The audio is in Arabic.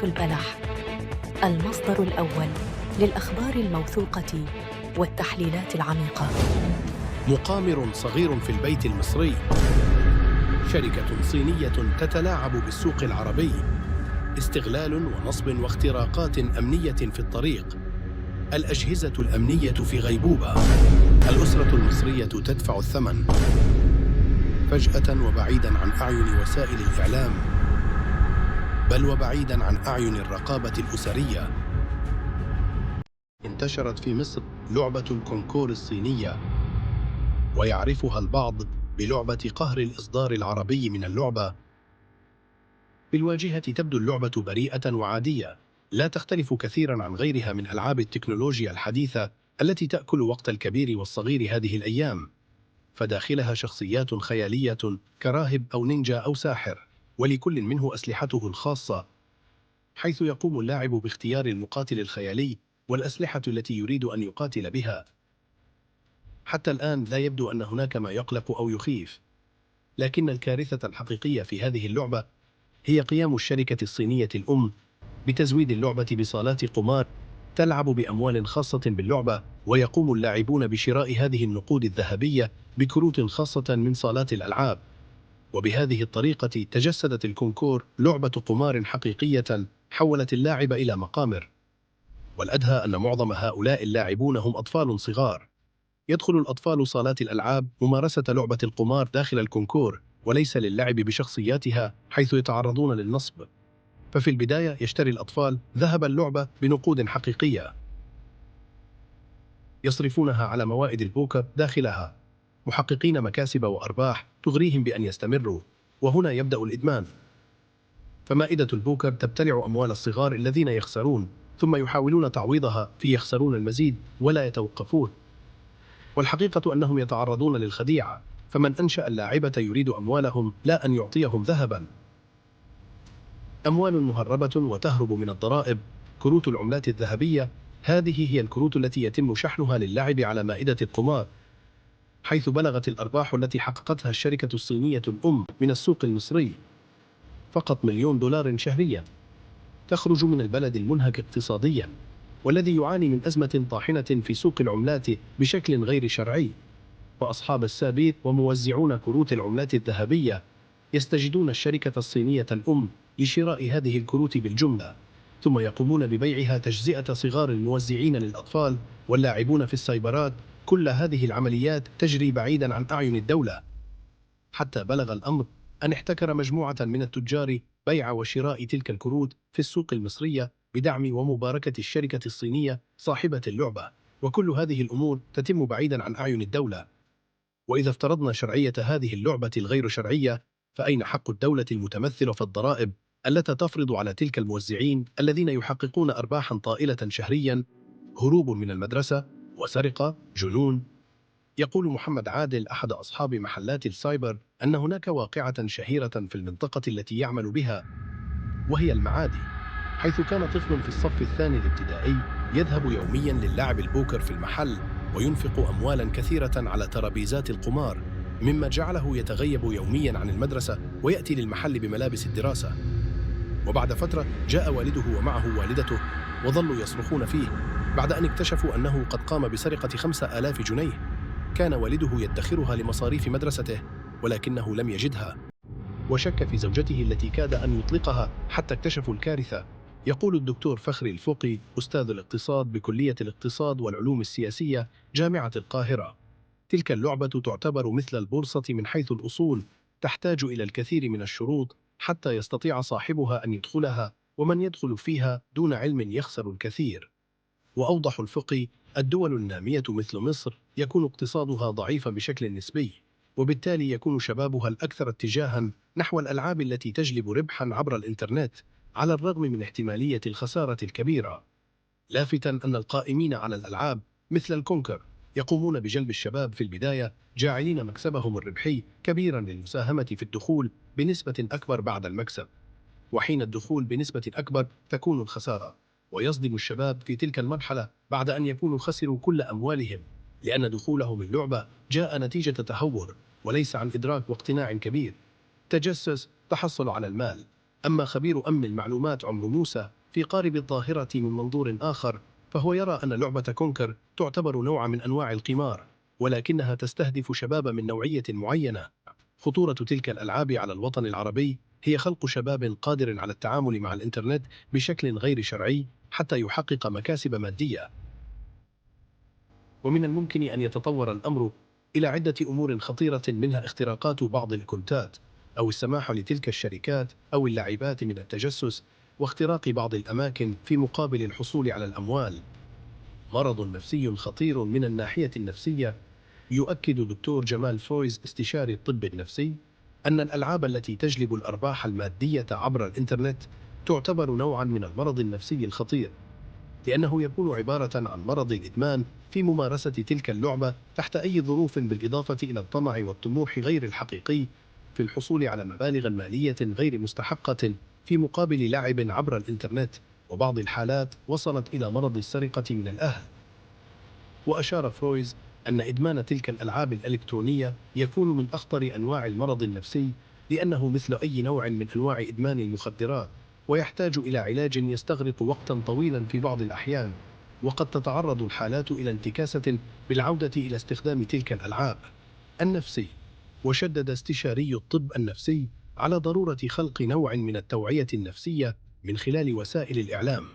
البلح، المصدر الأول للأخبار الموثوقة والتحليلات العميقة. مقامر صغير في البيت المصري، شركة صينية تتلاعب بالسوق العربي، استغلال ونصب واختراقات أمنية في الطريق، الأجهزة الأمنية في غيبوبة، الأسرة المصرية تدفع الثمن. فجأة وبعيداً عن أعين وسائل الإعلام، بل وبعيداً عن أعين الرقابة الأسرية، انتشرت في مصر لعبة الكونكور الصينية، ويعرفها البعض بلعبة قهر الإصدار العربي من اللعبة. في الواجهة تبدو اللعبة بريئة وعادية، لا تختلف كثيراً عن غيرها من ألعاب التكنولوجيا الحديثة التي تأكل وقت الكبير والصغير هذه الأيام. فداخلها شخصيات خيالية كراهب أو نينجا أو ساحر، ولكل منه أسلحته الخاصة، حيث يقوم اللاعب باختيار المقاتل الخيالي والأسلحة التي يريد أن يقاتل بها. حتى الآن لا يبدو أن هناك ما يقلق أو يخيف، لكن الكارثة الحقيقية في هذه اللعبة هي قيام الشركة الصينية الأم بتزويد اللعبة بصالات قمار تلعب بأموال خاصة باللعبة، ويقوم اللاعبون بشراء هذه النقود الذهبية بكروت خاصة من صالات الألعاب. وبهذه الطريقة تجسدت الكونكور لعبة قمار حقيقية حولت اللاعب إلى مقامر. والأدهى أن معظم هؤلاء اللاعبون هم أطفال صغار. يدخل الأطفال صالات الألعاب ممارسة لعبة القمار داخل الكونكور، وليس للعب بشخصياتها، حيث يتعرضون للنصب. ففي البداية يشتري الأطفال ذهب اللعبة بنقود حقيقية يصرفونها على موائد البوكر داخلها، محققين مكاسب وأرباح تغريهم بأن يستمروا. وهنا يبدأ الإدمان، فمائدة البوكر تبتلع أموال الصغار الذين يخسرون، ثم يحاولون تعويضها يخسرون المزيد ولا يتوقفون. والحقيقة أنهم يتعرضون للخديعة، فمن أنشأ اللاعبة يريد أموالهم لا أن يعطيهم ذهبا. أموال مهربة وتهرب من الضرائب. كروت العملات الذهبية، هذه هي الكروت التي يتم شحنها للعب على مائدة القمار، حيث بلغت الأرباح التي حققتها الشركة الصينية الأم من السوق المصري فقط $1,000,000 شهريا، تخرج من البلد المنهك اقتصاديا والذي يعاني من أزمة طاحنة في سوق العملات بشكل غير شرعي. وأصحاب السابيط وموزعون كروت العملات الذهبية يستجدون الشركة الصينية الأم لشراء هذه الكروت بالجملة، ثم يقومون ببيعها تجزئة صغار الموزعين للأطفال واللاعبون في السايبرات. كل هذه العمليات تجري بعيدا عن أعين الدولة، حتى بلغ الأمر أن احتكر مجموعة من التجار بيع وشراء تلك الكروت في السوق المصرية بدعم ومباركة الشركة الصينية صاحبة اللعبة. وكل هذه الأمور تتم بعيدا عن أعين الدولة. وإذا افترضنا شرعية هذه اللعبة الغير شرعية، فأين حق الدولة المتمثل في الضرائب التي تفرض على تلك الموزعين الذين يحققون أرباحا طائلة شهريا؟ هروب من المدرسة وسرقة، جنون. يقول محمد عادل أحد أصحاب محلات السايبر أن هناك واقعة شهيرة في المنطقة التي يعمل بها، وهي المعادي، حيث كان طفل في الصف الثاني الابتدائي يذهب يوميا للعب البوكر في المحل وينفق أموالا كثيرة على ترابيزات القمار، مما جعله يتغيب يوميا عن المدرسة ويأتي للمحل بملابس الدراسة. وبعد فترة جاء والده ومعه والدته وظلوا يصرخون فيه بعد أن اكتشفوا أنه قد قام بسرقة 5,000 جنيه. كان والده يدخرها لمصاريف مدرسته، ولكنه لم يجدها، وشك في زوجته التي كاد أن يطلقها حتى اكتشفوا الكارثة. يقول الدكتور فخري الفقي أستاذ الاقتصاد بكلية الاقتصاد والعلوم السياسية جامعة القاهرة: تلك اللعبة تعتبر مثل البورصة من حيث الأصول، تحتاج إلى الكثير من الشروط حتى يستطيع صاحبها أن يدخلها، ومن يدخل فيها دون علم يخسر الكثير. وأوضح الفقي: الدول النامية مثل مصر يكون اقتصادها ضعيفا بشكل نسبي، وبالتالي يكون شبابها الأكثر اتجاها نحو الألعاب التي تجلب ربحا عبر الإنترنت، على الرغم من احتمالية الخسارة الكبيرة. لافتا أن القائمين على الألعاب مثل الكونكر يقومون بجلب الشباب في البداية، جاعلين مكسبهم الربحي كبيرا للمساهمة في الدخول بنسبة أكبر بعد المكسب. وحين الدخول بنسبة أكبر تكون الخسارة، ويصدم الشباب في تلك المرحلة بعد أن يكونوا خسروا كل أموالهم، لأن دخولهم اللعبة جاء نتيجة تهور وليس عن إدراك واقتناع كبير. تجسس، تحصل على المال. أما خبير أمن المعلومات عمرو موسى في قارب الظاهرة من منظور آخر، فهو يرى أن لعبة كونكر تعتبر نوع من أنواع القمار، ولكنها تستهدف شباب من نوعية معينة. خطورة تلك الألعاب على الوطن العربي هي خلق شباب قادر على التعامل مع الإنترنت بشكل غير شرعي حتى يحقق مكاسب مادية. ومن الممكن أن يتطور الأمر إلى عدة أمور خطيرة، منها اختراقات بعض الأكونتات، أو السماح لتلك الشركات أو اللاعبات من التجسس واختراق بعض الأماكن في مقابل الحصول على الأموال. مرض نفسي خطير من الناحية النفسية. يؤكد دكتور جمال فويز استشاري الطب النفسي أن الألعاب التي تجلب الأرباح المادية عبر الإنترنت تعتبر نوعا من المرض النفسي الخطير، لأنه يكون عبارة عن مرض الإدمان في ممارسة تلك اللعبة تحت أي ظروف، بالإضافة إلى الطمع والطموح غير الحقيقي في الحصول على مبالغ مالية غير مستحقة في مقابل لعب عبر الإنترنت، وبعض الحالات وصلت إلى مرض السرقة من الأهل. وأشار فرويز أن إدمان تلك الألعاب الإلكترونية يكون من أخطر أنواع المرض النفسي، لأنه مثل أي نوع من أنواع إدمان المخدرات، ويحتاج إلى علاج يستغرق وقتا طويلا في بعض الأحيان، وقد تتعرض الحالات إلى انتكاسة بالعودة إلى استخدام تلك الألعاب النفسي. وشدد استشاري الطب النفسي على ضرورة خلق نوع من التوعية النفسية من خلال وسائل الإعلام.